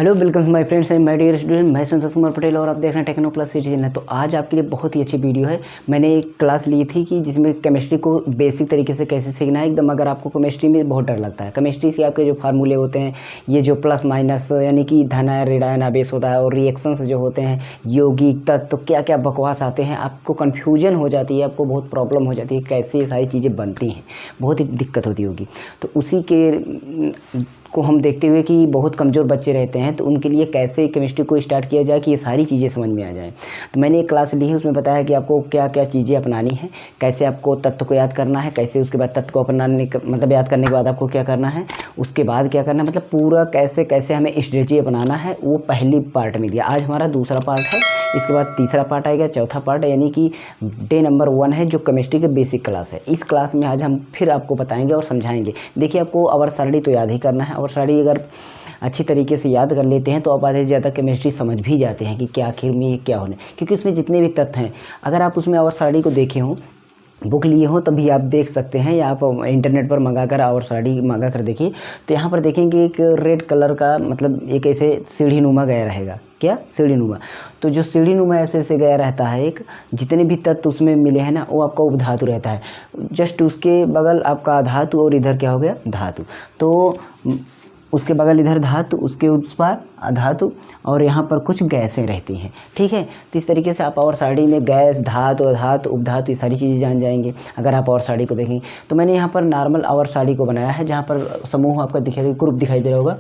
Hello welcome my friends and my dear student, मैं संतोष कुमार पटेल और आप देख रहे हैं टेक्नो प्लस सिटीजन है। तो आज आपके लिए बहुत ही अच्छी वीडियो है। मैंने एक क्लास ली थी कि जिसमें केमिस्ट्री को बेसिक तरीके से कैसे सीखना है एकदम। अगर आपको केमिस्ट्री में बहुत डर लगता है, केमिस्ट्री के आपके जो फार्मूले होते हैं, ये जो प्लस माइनस यानी कि धन आयन ऋण आयन आवेश होता है और रिएक्शंस जो होते हैं, यौगिक तत्व, तो क्या क्या बकवास आते हैं, आपको कन्फ्यूजन हो जाती है, आपको बहुत प्रॉब्लम हो जाती है कैसे ये सारी चीज़ें बनती हैं, बहुत ही दिक्कत होती होगी। तो उसी के को हम देखते हुए कि बहुत कमज़ोर बच्चे रहते हैं, तो उनके लिए कैसे केमिस्ट्री को स्टार्ट किया जाए कि ये सारी चीज़ें समझ में आ जाए। तो मैंने एक क्लास ली है, उसमें बताया कि आपको क्या क्या चीज़ें अपनानी है, कैसे आपको तत्व को याद करना है, कैसे उसके बाद तत्व को अपनाने मतलब याद करने के बाद आपको क्या करना है, उसके बाद क्या करना है, मतलब पूरा कैसे कैसे हमें स्ट्रेटजी अपनाना है, वो पहली पार्ट में दिया। आज हमारा दूसरा पार्ट है, इसके बाद तीसरा पार्ट आएगा, चौथा पार्ट, यानी कि डे नंबर 1 है जो केमिस्ट्री के बेसिक क्लास है। इस क्लास में आज हम फिर आपको बताएंगे और समझाएंगे। देखिए, आपको आवर सारणी तो याद ही करना है। आवर सारणी अगर अच्छी तरीके से याद कर लेते हैं तो आप आधे से ज़्यादा केमिस्ट्री समझ भी जाते हैं कि क्या आखिर में क्या होने, क्योंकि उसमें जितने भी तत्व हैं, अगर आप उसमें आवर सारणी को देखे हों, बुक लिए हो, तभी आप देख सकते हैं, या आप इंटरनेट पर मंगा कर आवर सारणी मंगा कर देखिए। तो यहाँ पर देखेंगे एक रेड कलर का, मतलब एक ऐसे सीढ़ी नुमा गया रहेगा। क्या? सीढ़ी नुमा। तो जो सीढ़ी नुमा ऐसे ऐसे गया रहता है, एक जितने भी तत्व उसमें मिले हैं ना, वो आपका उपधातु रहता है। जस्ट उसके बगल आपका अधातु और इधर क्या हो गया? धातु। तो उसके बगल इधर धातु, उसके उस पार अधातु, और यहाँ पर कुछ गैसें रहती हैं। ठीक है, तो इस तरीके से आप आवर सारणी में गैस, धातु, अधातु, उपधातु, ये सारी चीज़ें जान जाएंगे अगर आप आवर सारणी को देखेंगे। तो मैंने यहाँ पर नॉर्मल आवर सारणी को बनाया है, जहाँ पर समूह आपका दिखाई, ग्रुप दिखाई दे रहा होगा,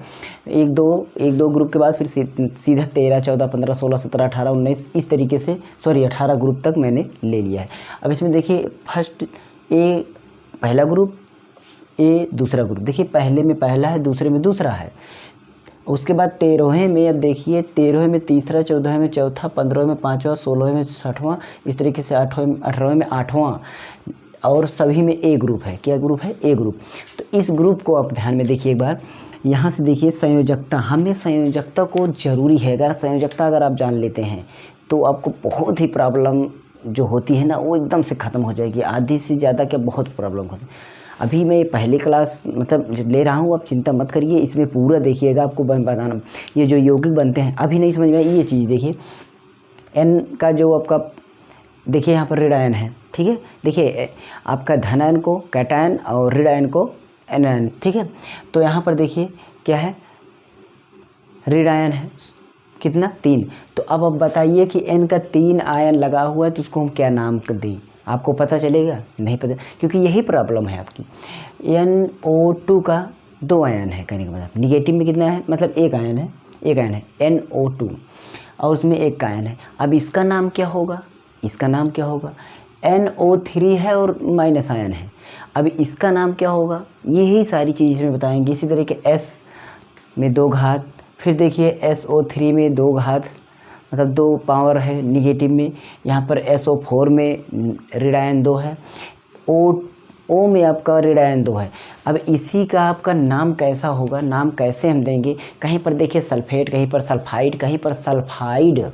एक दो ग्रुप के बाद फिर सीधा 13, 14, 15, 16, 17, 18, 19 इस तरीके से 18 ग्रुप तक मैंने ले लिया है। अब इसमें देखिए, फर्स्ट ए पहला ग्रुप, ए दूसरा ग्रुप। देखिए, पहले में पहला है, दूसरे में दूसरा है। उसके बाद 13वें में, अब देखिए 13वें में तीसरा, 14वें में चौथा, 15वें में पाँचवा, 16वें में छठवां, इस तरीके से 18वें में आठवां, और सभी में ए ग्रुप है। क्या ग्रुप है? ए ग्रुप। तो इस ग्रुप को आप ध्यान में देखिए एक बार, यहाँ से देखिए संयोजकता, हमें संयोजकता को ज़रूरी है। अगर संयोजकता अगर आप जान लेते हैं तो आपको बहुत ही प्रॉब्लम जो होती है ना, वो एकदम से ख़त्म हो जाएगी। आधी से ज़्यादा क्या, बहुत प्रॉब्लम होती है। अभी मैं पहली क्लास मतलब ले रहा हूँ, आप चिंता मत करिए, इसमें पूरा देखिएगा, आपको बताना। ये जो यौगिक बनते हैं, अभी नहीं समझ में आई ये चीज़। देखिए एन का जो आपका, देखिए यहाँ पर ऋण आयन है। ठीक है, देखिए आपका धन आयन को कैटायन और ऋण आयन को एनायन। ठीक है, तो यहाँ पर देखिए क्या है, ऋण आयन है कितना? 3। तो अब आप बताइए कि एन का 3 आयन लगा हुआ है, तो उसको हम क्या नाम दें? आपको पता चलेगा? नहीं पता, क्योंकि यही प्रॉब्लम है आपकी। NO2 का 2 आयन है, कहने का मतलब निगेटिव में कितना है, मतलब एक आयन है NO2, और उसमें एक आयन है। अब इसका नाम क्या होगा? इसका नाम क्या होगा? NO3 है और माइनस आयन है। अब इसका नाम क्या होगा? यही सारी चीज़ इसमें बताएंगे। इसी तरह के S में 2 घात, फिर देखिए SO3 में 2 घात, मतलब 2 पावर है निगेटिव में। यहाँ पर SO4 में ऋण आयन 2 है, O में आपका ऋण आयन 2 है। अब इसी का आपका नाम कैसा होगा, नाम कैसे हम देंगे? कहीं पर देखिए सल्फेट, कहीं पर सल्फाइड, कहीं पर सल्फाइड।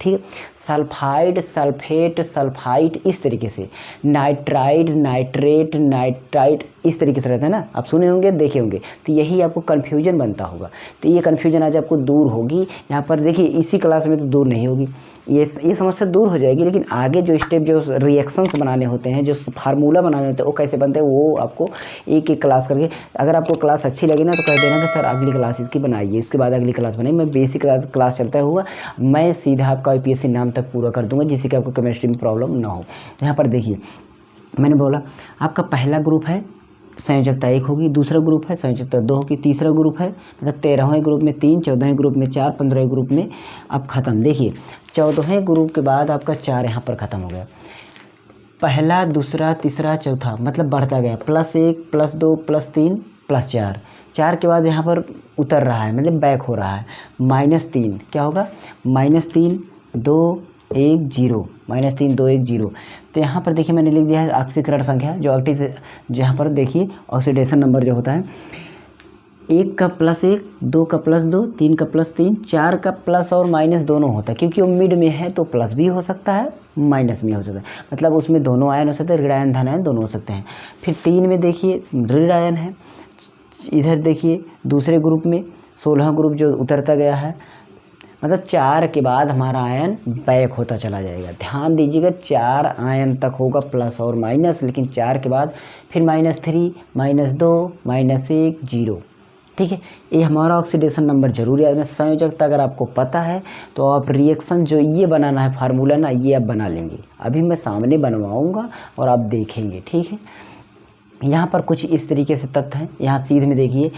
ठीक है, सल्फाइड, सल्फेट, सल्फाइड, इस तरीके से नाइट्राइड, नाइट्रेट, नाइट्राइट, इस तरीके से रहता है ना। आप सुने होंगे, देखे होंगे, तो यही आपको कन्फ्यूजन बनता होगा। तो ये कन्फ्यूजन आज आपको दूर होगी। यहाँ पर देखिए, इसी क्लास में तो दूर नहीं होगी, ये समस्या दूर हो जाएगी, लेकिन आगे जो स्टेप, जो रिएक्शंस बनाने होते हैं, जो फार्मूला बनाने होते हैं, वो कैसे बनते हैं, वो आपको एक एक क्लास करके, अगर आपको क्लास अच्छी लगे ना तो कह देना कि सर अगली क्लास इसकी बनाइए, उसके बाद अगली क्लास बनाइए। मैं बेसिक क्लास चलता हुआ मैं सीधा आपका IPSC नाम तक पूरा कर दूंगा, जिससे कि आपको केमिस्ट्री में प्रॉब्लम ना हो। यहाँ पर देखिए, मैंने बोला आपका पहला ग्रुप है, संयोजकता 1 होगी, दूसरा ग्रुप है संयोजकता 2 होगी, तीसरा ग्रुप है मतलब 13वें ग्रुप में 3, 14वें ग्रुप में 4, 15वें ग्रुप में अब ख़त्म। देखिए 14वें ग्रुप के बाद आपका 4 यहाँ पर ख़त्म हो गया। पहला, दूसरा, तीसरा, चौथा, मतलब बढ़ता गया, +1, +2, +3, +4। 4 के बाद यहाँ पर उतर रहा है, मतलब बैक हो रहा है। -3 क्या होगा? -3, 2, 1, 0, -3, 2, 1, 0। तो यहाँ पर देखिए मैंने लिख दिया है ऑक्सीकरण संख्या, जो यहाँ पर देखिए ऑक्सीडेशन नंबर जो होता है, 1 का +1, 2 का +2, 3 का +3, 4 का प्लस और माइनस दोनों होता है, क्योंकि वो मिड में है तो प्लस भी हो सकता है, माइनस भी हो सकता है, मतलब उसमें दोनों आयन हो सकते हैं, ऋण आयन धन आयन दोनों हो सकते हैं। फिर 3 में देखिए ऋण आयन है, इधर देखिए दूसरे ग्रुप में 16 ग्रुप जो उतरता गया है, मतलब 4 के बाद हमारा आयन बैक होता चला जाएगा। ध्यान दीजिएगा 4 आयन तक होगा प्लस और माइनस, लेकिन 4 के बाद फिर -3, -2, -1, 0। ठीक है, ये हमारा ऑक्सीडेशन नंबर जरूरी है। संयोजकता अगर आपको पता है तो आप रिएक्शन जो ये बनाना है फार्मूला ना, ये आप बना लेंगे। अभी मैं सामने बनवाऊंगा और आप देखेंगे। ठीक है, यहाँ पर कुछ इस तरीके से तत्व हैं। यहाँ सीध में देखिए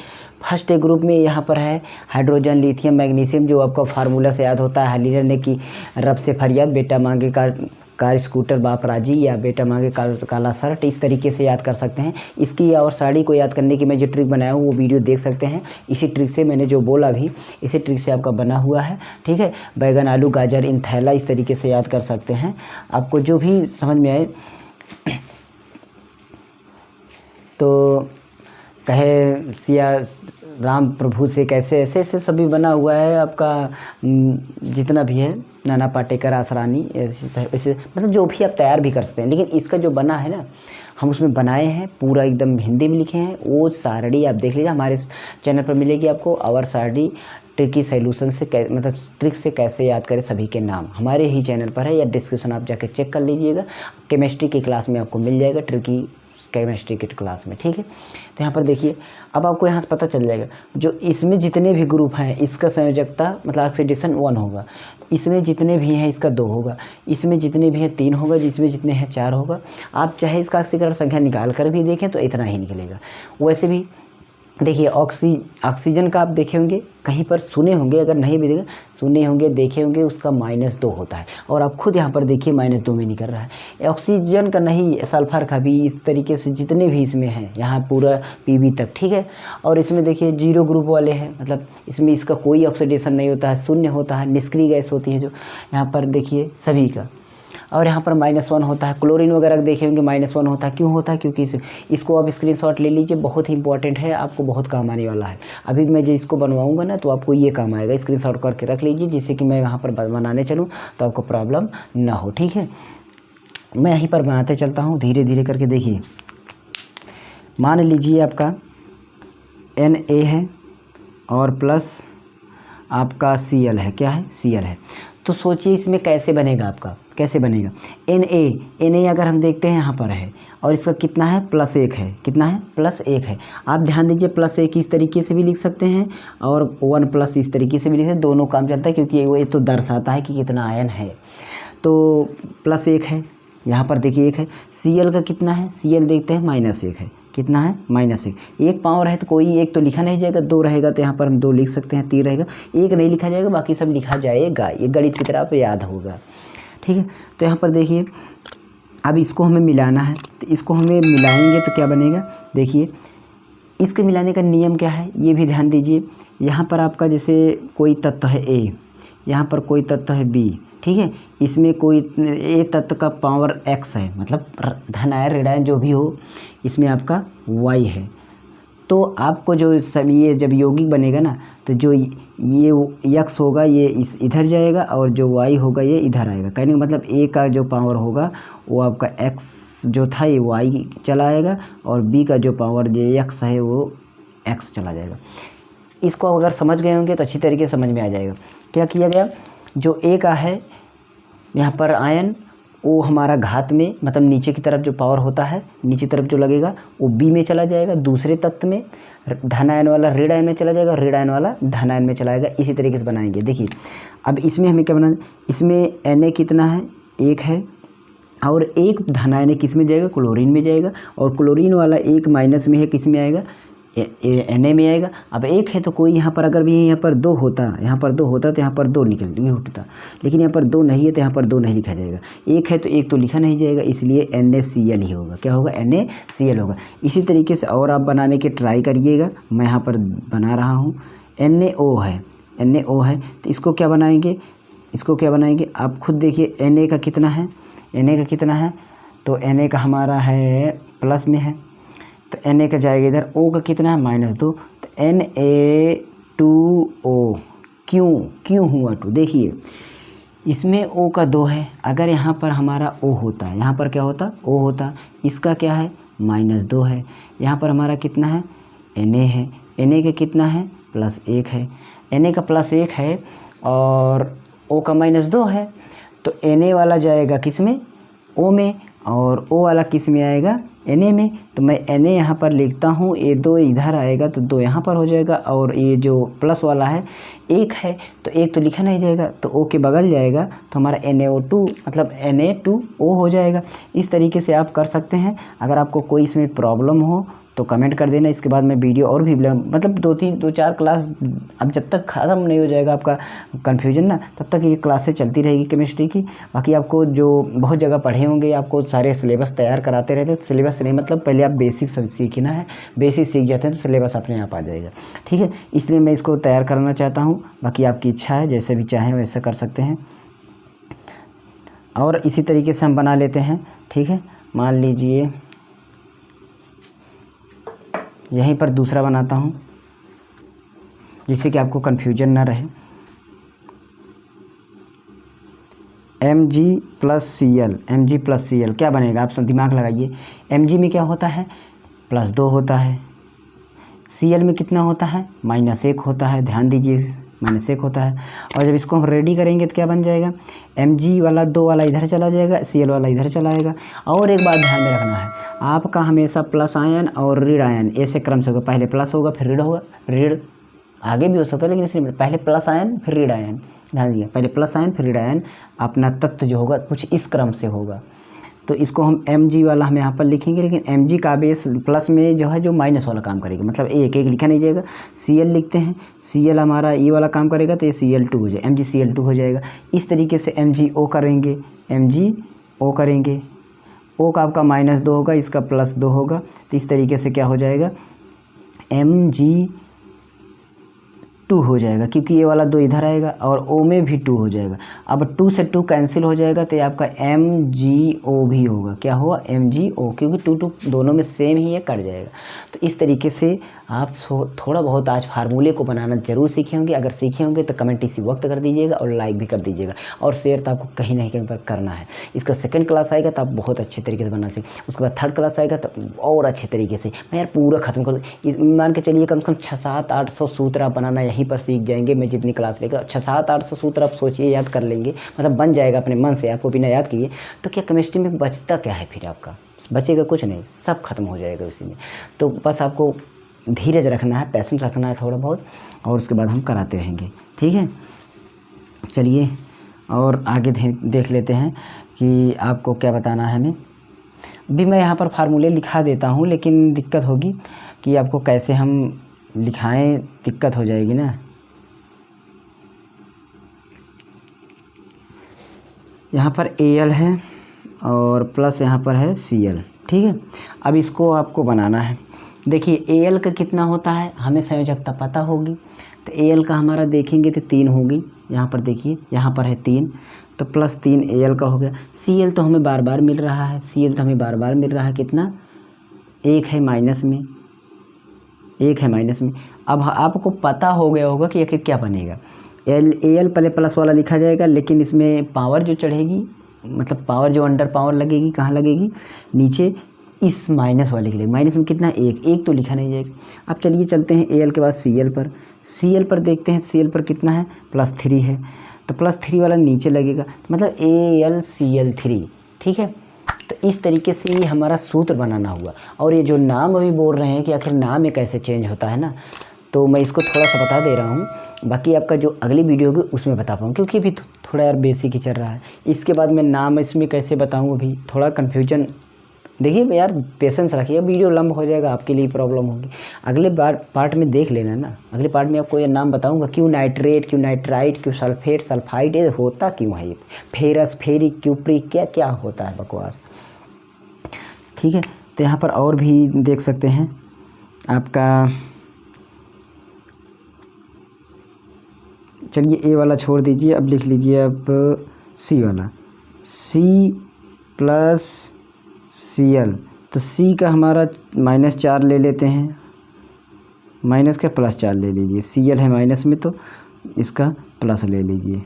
फर्स्ट ग्रुप में यहाँ पर है हाइड्रोजन, लिथियम, मैग्नीशियम, जो आपका फार्मूला से याद होता है। हली ने की रब से फरियाद, बेटा मांगे कार स्कूटर बाप राजी, या बेटा मांगे काला शर्ट, इस तरीके से याद कर सकते हैं। इसकी और साड़ी को याद करने की मैं जो ट्रिक बनाया हूँ वो वीडियो देख सकते हैं। इसी ट्रिक से मैंने जो बोला भी, इसी ट्रिक से आपका बना हुआ है। ठीक है, बैगन, आलू, गाजर, इन थैला, इस तरीके से याद कर सकते हैं। आपको जो भी समझ में आए। तो कहे सिया राम प्रभु से कैसे, ऐसे ऐसे सभी बना हुआ है आपका जितना भी है, नाना पाटेकर, आसरानी, ऐसे मतलब जो भी आप तैयार भी कर सकते हैं। लेकिन इसका जो बना है ना, हम उसमें बनाए हैं, पूरा एकदम हिंदी में लिखे हैं। वो सारणी आप देख लीजिए, हमारे चैनल पर मिलेगी आपको। आवर सारणी ट्रिकी सॉल्यूशन से मतलब ट्रिक से कैसे याद करें सभी के नाम, हमारे ही चैनल पर है, या डिस्क्रिप्शन आप जाके चेक कर लीजिएगा। केमिस्ट्री की क्लास में आपको मिल जाएगा, ट्रिकी केमिस्ट्री की क्लास में। ठीक है, तो यहाँ पर देखिए, अब आपको यहाँ से पता चल जाएगा जो इसमें जितने भी ग्रुप हैं इसका संयोजकता मतलब ऑक्सीडेशन 1 होगा, इसमें जितने भी हैं इसका 2 होगा, इसमें जितने भी हैं 3 होगा, जिसमें जितने हैं 4 होगा। आप चाहे इसका ऑक्सीकरण संख्या निकाल कर भी देखें तो इतना ही निकलेगा। वैसे भी देखिए ऑक्सीजन का आप देखे होंगे, कहीं पर सुने होंगे, अगर नहीं भी देखे सुने होंगे, देखे होंगे, उसका -2 होता है। और आप खुद यहाँ पर देखिए -2 में निकल रहा है। ऑक्सीजन का नहीं, सल्फर का भी, इस तरीके से जितने भी इसमें हैं, यहाँ पूरा Pb तक। ठीक है, और इसमें देखिए 0 ग्रुप वाले हैं, मतलब इसमें इसका कोई ऑक्सीडेशन नहीं होता है, शून्य होता है, निष्क्रिय गैस होती है जो यहाँ पर देखिए सभी का। और यहाँ पर -1 होता है। क्लोरीन वगैरह देखे होंगे -1 होता है। क्यों होता है? क्योंकि इसको आप स्क्रीनशॉट ले लीजिए, बहुत ही इंपॉर्टेंट है, आपको बहुत काम आने वाला है। अभी मैं जो इसको बनवाऊंगा ना तो आपको ये काम आएगा, स्क्रीनशॉट करके रख लीजिए, जिससे कि मैं यहाँ पर बनाने चलूँ तो आपको प्रॉब्लम ना हो। ठीक है, मैं यहीं पर बनाते चलता हूँ धीरे धीरे करके। देखिए मान लीजिए आपका Na है और प्लस आपका Cl है। क्या है? Cl है। तो सोचिए इसमें कैसे बनेगा, आपका कैसे बनेगा। Na अगर हम देखते हैं यहाँ पर है और इसका कितना है? +1 है। कितना है? +1 है। आप ध्यान दीजिए, +1 इस तरीके से भी लिख सकते हैं और 1+ इस तरीके से भी लिख सकते हैं, दोनों काम चलता है, क्योंकि ये तो दर्शाता है कि कितना आयन है। तो +1 है, यहाँ पर देखिए 1 है। Cl का कितना है? Cl देखते हैं -1 है। कितना है? -1। एक पावर है तो कोई एक तो लिखा नहीं जाएगा, 2 रहेगा तो यहाँ पर हम 2 लिख सकते हैं, 3 रहेगा, 1 नहीं लिखा जाएगा, बाकी सब लिखा जाएगा। ये गणित की तरह आप याद होगा। ठीक है, तो यहाँ पर देखिए अब इसको हमें मिलाना है, तो इसको हमें मिलाएंगे तो क्या बनेगा? देखिए इसके मिलाने का नियम क्या है ये भी ध्यान दीजिए। यहाँ पर आपका जैसे कोई तत्व है A, यहाँ पर कोई तत्व है B। ठीक है, इसमें कोई A तत्व का पावर X है, मतलब धन आयन ऋण आयन जो भी हो, इसमें आपका Y है। तो आपको जो सब ये जब यौगिक बनेगा ना, तो जो ये X होगा ये इस इधर जाएगा और जो Y होगा ये इधर आएगा। कहने का मतलब A का जो पावर होगा वो आपका X जो था ये Y चला आएगा, और B का जो पावर जो X है वो X चला जाएगा। इसको अगर समझ गए होंगे तो अच्छी तरीके से समझ में आ जाएगा। क्या किया गया, जो A का है यहाँ पर आयन, वो हमारा घात में मतलब नीचे की तरफ जो पावर होता है, नीचे तरफ जो लगेगा वो B में चला जाएगा, दूसरे तत्व में धन आयन वाला ऋण आयन में चला जाएगा, ऋण आयन वाला धन आयन में चला जाएगा। इसी तरीके से बनाएंगे। देखिए अब इसमें हमें क्या बनाना, इसमें Na कितना है? 1 है, और 1 धन आयन किस में जाएगा? क्लोरीन में जाएगा, और क्लोरीन वाला 1 माइनस में है, किस में आएगा? Na में आएगा। अब 1 है तो कोई यहाँ पर अगर भी यहाँ पर 2 होता, यहाँ पर 2 होता तो यहाँ पर 2 निकल उठता, लेकिन यहाँ पर 2 नहीं है तो यहाँ पर 2 नहीं लिखा जाएगा। 1 है तो 1 तो लिखा नहीं जाएगा, इसलिए NaCl ही होगा। क्या होगा? NaCl होगा। इसी तरीके से और आप बनाने के ट्राई करिएगा। मैं यहाँ पर बना रहा हूँ, NaO है, NaO है, तो इसको क्या बनाएंगे? इसको क्या बनाएंगे आप खुद देखिए। Na का कितना है? Na का कितना है? तो Na का हमारा है प्लस में है, तो Na का जाएगा इधर। O का कितना है? -2, तो Na2O। क्यों हुआ 2? देखिए इसमें O का 2 है, अगर यहाँ पर हमारा O होता, यहाँ पर क्या होता? O होता, इसका क्या है? -2 है। यहाँ पर हमारा कितना है? Na है, Na का कितना है? +1 है, Na का +1 है और O का -2 है, तो Na वाला जाएगा किस में, O में, और O वाला किस में आएगा, Na में। तो मैं Na यहाँ पर लिखता हूँ, ये 2 इधर आएगा तो 2 यहाँ पर हो जाएगा, और ये जो प्लस वाला है 1 है तो 1 तो लिखा नहीं जाएगा, तो O के बगल जाएगा, तो हमारा NaO2 मतलब Na2O हो जाएगा। इस तरीके से आप कर सकते हैं। अगर आपको कोई इसमें प्रॉब्लम हो तो कमेंट कर देना, इसके बाद मैं वीडियो और भी मतलब 2-4 क्लास, अब जब तक ख़त्म नहीं हो जाएगा आपका कन्फ्यूजन ना, तब तक ये क्लासें चलती रहेगी केमिस्ट्री की। बाकी आपको जो बहुत जगह पढ़े होंगे, आपको सारे सिलेबस तैयार कराते रहते हैं। सिलेबस नहीं मतलब पहले आप बेसिक सब सीखना है, बेसिक सीख जाते हैं तो सिलेबस अपने आप आ जाएगा, ठीक है। इसलिए मैं इसको तैयार करना चाहता हूँ। बाकी आपकी इच्छा है, जैसे भी चाहें वैसा कर सकते हैं। और इसी तरीके से हम बना लेते हैं, ठीक है। मान लीजिए यहीं पर दूसरा बनाता हूँ, जिससे कि आपको कन्फ्यूजन ना रहे। Mg+Cl क्या बनेगा, आप सब दिमाग लगाइए। Mg में क्या होता है, +2 होता है। Cl में कितना होता है, -1 होता है। ध्यान दीजिए, -1 होता है। और जब इसको हम रेडी करेंगे तो क्या बन जाएगा, Mg वाला 2 वाला इधर चला जाएगा, Cl वाला इधर चला आएगा। और एक बात ध्यान में रखना है, आपका हमेशा प्लस आयन और ऋण आयन ऐसे क्रम से होगा, पहले प्लस होगा फिर ऋण होगा, ऋण आगे भी हो सकता है लेकिन इसलिए पहले प्लस आयन फिर ऋण आयन। ध्यान दीजिए, पहले प्लस आयन फिर ऋण आयन, अपना तत्व जो होगा कुछ इस क्रम से होगा। तो इसको हम Mg वाला हम यहाँ पर लिखेंगे, लेकिन Mg का बेस प्लस में जो है जो माइनस वाला काम करेगा, मतलब एक लिखा नहीं जाएगा। Cl लिखते हैं, Cl हमारा ये वाला काम करेगा तो ये Cl2 हो जाएगा, MgCl2 हो जाएगा। इस तरीके से MgO करेंगे, MgO करेंगे, O का आपका -2 होगा, इसका +2 होगा। तो इस तरीके से क्या हो जाएगा, Mg2 हो जाएगा, क्योंकि ये वाला 2 इधर आएगा और O में भी 2 हो जाएगा। अब 2 से 2 कैंसिल हो जाएगा तो ये आपका MgO भी होगा। क्या होगा, MgO, क्योंकि 2 दोनों में सेम ही है, कट जाएगा। तो इस तरीके से आप थोड़ा बहुत आज फार्मूले को बनाना ज़रूर सीखे होंगे। अगर सीखे होंगे तो कमेंट इसी वक्त कर दीजिएगा और लाइक भी कर दीजिएगा, और शेयर तो आपको कहीं ना कहीं पर करना है। इसका सेकंड क्लास आएगा तो आप बहुत अच्छे तरीके से बना सीख, उसके बाद थर्ड क्लास आएगा तो और अच्छे तरीके से मैं यार पूरा ख़त्म कर, मान के चलिए कम से कम 600-800 सूत्र आप बनाना यहीं पर सीख जाएंगे। मैं जितनी क्लास लेकर 600-800 सूत्र आप सोचिए, याद कर लेंगे, मतलब बन जाएगा अपने मन से, आपको बिना याद किए। तो क्या केमिस्ट्री में बचता क्या है, फिर आपका बचेगा कुछ नहीं, सब खत्म हो जाएगा उसी में। तो बस आपको धीरज रखना है, पैसेंस रखना है थोड़ा बहुत, और उसके बाद हम कराते रहेंगे, ठीक है। चलिए और आगे देख लेते हैं कि आपको क्या बताना है हमें। अभी मैं यहाँ पर फार्मूले लिखा देता हूँ, लेकिन दिक्कत होगी कि आपको कैसे हम लिखाएं, दिक्कत हो जाएगी ना। यहाँ पर Al है और प्लस यहाँ पर है Cl, ठीक है। अब इसको आपको बनाना है। देखिए Al का कितना होता है, हमें संयोजकता पता होगी, तो Al का हमारा देखेंगे तो 3 होगी। यहाँ पर देखिए, यहाँ पर है 3, तो +3 Al का हो गया। Cl तो हमें बार बार मिल रहा है, Cl तो हमें बार बार मिल रहा है, कितना, 1 है माइनस में, 1 है माइनस में। अब आपको पता हो गया होगा कि आखिर क्या बनेगा। Al पहले प्लस वाला लिखा जाएगा, लेकिन इसमें पावर जो चढ़ेगी, मतलब पावर जो अंडर पावर लगेगी, कहाँ लगेगी, नीचे इस माइनस वाले के लिए। माइनस में कितना, 1 तो लिखा नहीं जाएगा। अब चलिए चलते हैं Al के बाद Cl पर, Cl पर देखते हैं, Cl पर कितना है, +3 है, तो +3 वाला नीचे लगेगा, मतलब AlCl3, ठीक है। तो इस तरीके से ये हमारा सूत्र बनाना हुआ। और ये जो नाम अभी बोल रहे हैं कि आखिर नाम ये कैसे चेंज होता है ना, तो मैं इसको थोड़ा सा बता दे रहा हूँ, बाकी आपका जो अगली वीडियो होगी उसमें बता पाऊँ, क्योंकि अभी थोड़ा यार बेसिक ही चल रहा है। इसके बाद मैं नाम इसमें कैसे बताऊँ, अभी थोड़ा कन्फ्यूजन। देखिए यार पेशेंस रखिए, वीडियो लंबा हो जाएगा, आपके लिए प्रॉब्लम होगी। अगले पार्ट में देख लेना ना, अगले पार्ट में आपको ये नाम बताऊंगा, क्यों नाइट्रेट, क्यों नाइट्राइट, क्यों सल्फेट, सल्फाइड, ये होता क्यों है, ये फेरस, फेरिक, क्यूप्रिक, क्या क्या होता है बकवास, ठीक है। तो यहाँ पर और भी देख सकते हैं आपका, चलिए ए वाला छोड़ दीजिए, अब लिख लीजिए अब सी वाला, C+Cl। तो C का हमारा -4 ले लेते हैं, माइनस का +4 ले लीजिए, Cl है माइनस में तो इसका प्लस ले लीजिए।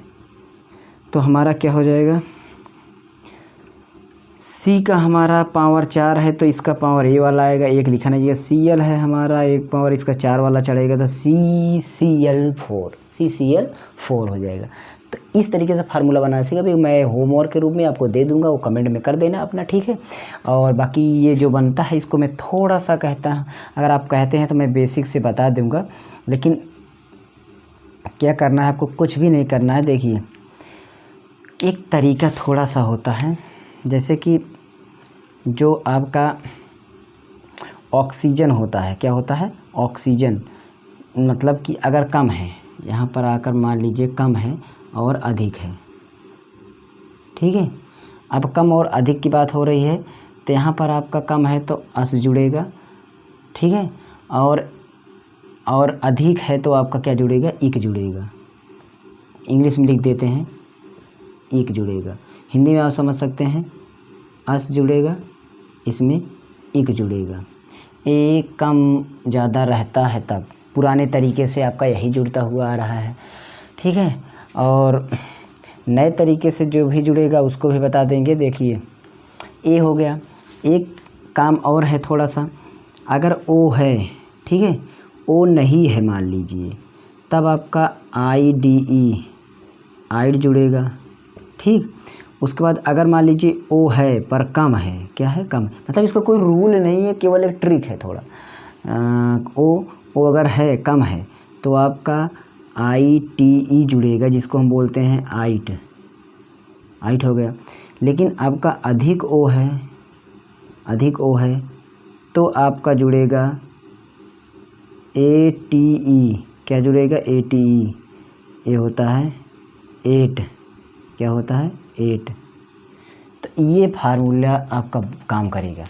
तो हमारा क्या हो जाएगा, C का हमारा पावर 4 है तो इसका पावर A वाला आएगा, एक लिखा नहीं है। Cl है हमारा, एक पावर इसका 4 वाला चढ़ेगा तो CCl4 हो जाएगा। तो इस तरीके से फार्मूला बना सीखा। अभी मैं होमवर्क के रूप में आपको दे दूंगा, वो कमेंट में कर देना अपना, ठीक है। और बाकी ये जो बनता है इसको मैं थोड़ा सा कहता हूँ, अगर आप कहते हैं तो मैं बेसिक से बता दूंगा, लेकिन क्या करना है आपको, कुछ भी नहीं करना है। देखिए एक तरीका थोड़ा सा होता है, जैसे कि जो आपका ऑक्सीजन होता है, क्या होता है ऑक्सीजन, मतलब कि अगर कम है, यहाँ पर आकर मान लीजिए कम है और अधिक है, ठीक है। अब कम और अधिक की बात हो रही है तो यहाँ पर आपका कम है तो अस जुड़ेगा, ठीक है, और अधिक है तो आपका क्या जुड़ेगा, इक जुड़ेगा। इंग्लिश में लिख देते हैं इक जुड़ेगा, हिंदी में आप समझ सकते हैं अस जुड़ेगा, इसमें इक जुड़ेगा। एक कम ज़्यादा रहता है तब पुराने तरीके से आपका यही जुड़ता हुआ आ रहा है, ठीक है। और नए तरीके से जो भी जुड़ेगा उसको भी बता देंगे। देखिए ए हो गया, एक काम और है थोड़ा सा, अगर ओ है, ठीक है, ओ नहीं है मान लीजिए, तब आपका IDE आइड जुड़ेगा, ठीक। उसके बाद अगर मान लीजिए ओ है पर कम है, क्या है कम, मतलब इसका कोई रूल नहीं है, केवल एक ट्रिक है थोड़ा। ओ अगर है कम है तो आपका ITE जुड़ेगा, जिसको हम बोलते हैं आइट हो गया। लेकिन आपका अधिक ओ है तो आपका जुड़ेगा ATE, क्या जुड़ेगा ATE, ये होता है 8, क्या होता है 8। तो ये फार्मूला आपका काम करेगा।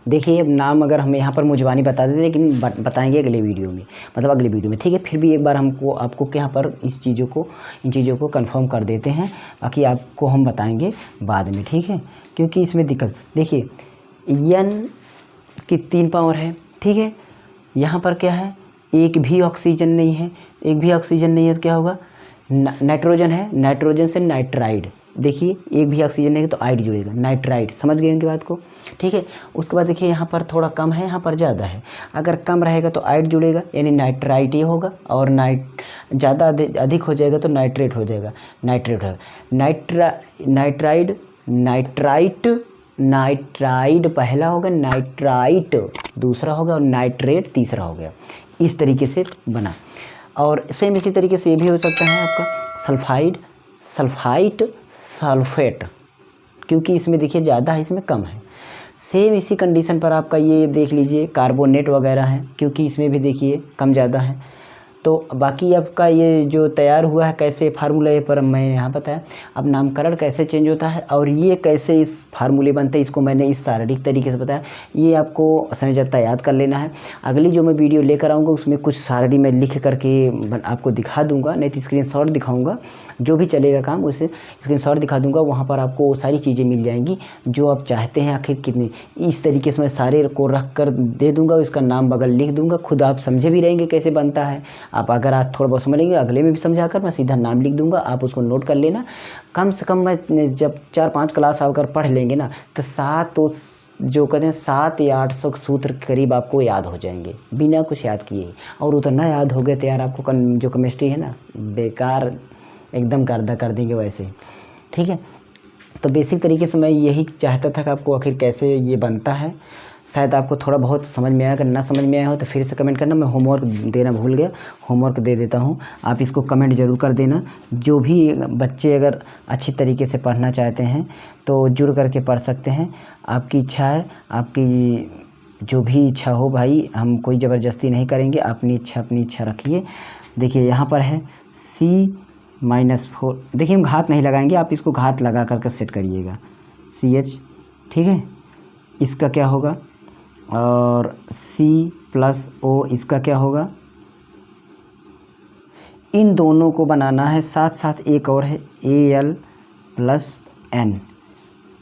देखिए अब नाम अगर हम यहाँ पर मुजवानी बता देते, लेकिन बताएंगे अगले वीडियो में, मतलब अगले वीडियो में, ठीक है। फिर भी एक बार आपको यहाँ पर इन चीज़ों को कंफर्म कर देते हैं, बाकी आपको हम बताएंगे बाद में, ठीक है। क्योंकि इसमें दिक्कत, देखिए N की 3 पावर है, ठीक है। यहाँ पर क्या है, एक भी ऑक्सीजन नहीं है तो क्या होगा, नाइट्रोजन है, नाइट्रोजन से नाइट्राइड, देखिए एक भी ऑक्सीजन नहीं है तो आइड जुड़ेगा, नाइट्राइड, समझ गए इनकी बात को, ठीक है। उसके बाद देखिए यहाँ पर थोड़ा कम है, यहाँ पर ज़्यादा है, अगर कम रहेगा तो आइड जुड़ेगा यानी नाइट्राइट ये होगा, और ज़्यादा अधिक हो जाएगा तो नाइट्रेट हो जाएगा, नाइट्राइड पहला होगा, नाइट्राइट दूसरा होगा और नाइट्रेट तीसरा हो गया। इस तरीके से बना। और सेम इसी तरीके से ये भी हो सकता है आपका सल्फेट, क्योंकि इसमें देखिए ज़्यादा है, इसमें कम है। सेम इसी कंडीशन पर आपका ये देख लीजिए कार्बोनेट वगैरह है, क्योंकि इसमें भी देखिए कम ज़्यादा है। तो बाकी आपका ये जो तैयार हुआ है कैसे फार्मूला, ये पर मैं यहाँ बताया। अब नामकरण कैसे चेंज होता है और ये कैसे इस फार्मूले बनते हैं, इसको मैंने इस शारीरिक तरीके से बताया। ये आपको समझता याद कर लेना है। अगली जो मैं वीडियो लेकर आऊँगा उसमें कुछ शारीरिक मैं लिख करके आपको दिखा दूँगा, नहीं तो स्क्रीनशॉट दिखाऊँगा, जो भी चलेगा काम उसे स्क्रीनशॉट दिखा दूँगा। वहाँ पर आपको वो सारी चीज़ें मिल जाएंगी जो आप चाहते हैं। आखिर कितनी इस तरीके से मैं सारे को रख कर दे दूँगा, इसका नाम बगल लिख दूँगा, खुद आप समझे भी रहेंगे कैसे बनता है। आप अगर आज थोड़ा बहुत समझ लेंगे, अगले में भी समझा कर मैं सीधा नाम लिख दूंगा, आप उसको नोट कर लेना। कम से कम मैं जब 4-5 क्लास आकर पढ़ लेंगे ना तो 7 या 800 सूत्र करीब आपको याद हो जाएंगे बिना कुछ याद किए। और उतना याद हो गया तो यार आपको जो केमिस्ट्री है ना बेकार एकदम कर देंगे वैसे, ठीक है। तो बेसिक तरीके से मैं यही चाहता था कि आपको आखिर कैसे ये बनता है। शायद आपको थोड़ा बहुत समझ में आया, अगर ना समझ में आया हो तो फिर से कमेंट करना। मैं होमवर्क देना भूल गया, होमवर्क दे देता हूँ, आप इसको कमेंट ज़रूर कर देना। जो भी बच्चे अगर अच्छी तरीके से पढ़ना चाहते हैं तो जुड़ करके पढ़ सकते हैं, आपकी इच्छा है, आपकी जो भी इच्छा हो भाई, हम कोई ज़बरदस्ती नहीं करेंगे, अपनी इच्छा रखिए। देखिए यहाँ पर है C-4, देखिए हम घात नहीं लगाएंगे, आप इसको घात लगा करके सेट करिएगा CH, ठीक है। इसका क्या होगा, और C+O इसका क्या होगा। इन दोनों को बनाना है, साथ साथ एक और है Al+N,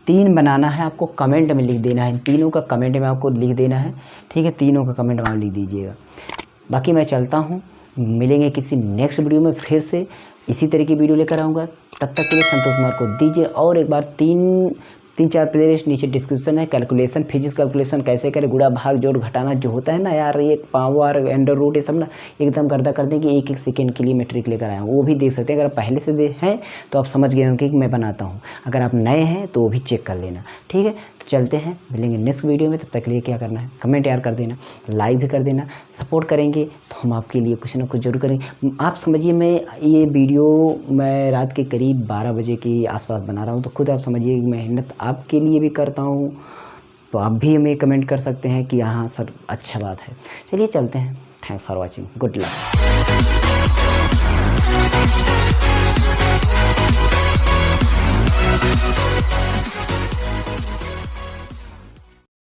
3 बनाना है। आपको कमेंट में लिख देना है, इन तीनों का कमेंट में आपको लिख देना है, ठीक है। तीनों का कमेंट में आप लिख दीजिएगा। बाकी मैं चलता हूँ, मिलेंगे किसी नेक्स्ट वीडियो में, फिर से इसी तरह की वीडियो लेकर आऊँगा। तब तक के लिए संतोष कुमार को दीजिए और एक बार 3 3-4 प्लेलिस्ट नीचे डिस्क्रिप्शन है। कैलकुलेशन, फिजिक्स कैलकुलेशन कैसे करें, गुणा भाग जोड़ घटाना जो होता है ना यार, ये पावर अंडर रूट, ये सब ना एकदम गर्दा कर दें कि 1-1 सेकंड के लिए मैं ट्रिक लेकर आया हूँ, वो भी देख सकते हैं। अगर आप पहले से हैं तो आप समझ गए होंगे कि मैं बनाता हूँ, अगर आप नए हैं तो वो भी चेक कर लेना, ठीक है। तो चलते हैं, मिलेंगे नेक्स्ट वीडियो में। तब तक के लिए क्या करना है, कमेंट यार कर देना, लाइक भी कर देना। सपोर्ट करेंगे तो हम आपके लिए कुछ ना कुछ जरूर करेंगे। आप समझिए, मैं ये वीडियो मैं रात के करीब 12 बजे के आसपास बना रहा हूँ, तो खुद आप समझिए मेहनत आपके लिए भी करता हूँ। तो आप भी हमें कमेंट कर सकते हैं कि हाँ सर अच्छा बात है। चलिए चलते हैं। Thanks for watching, good luck.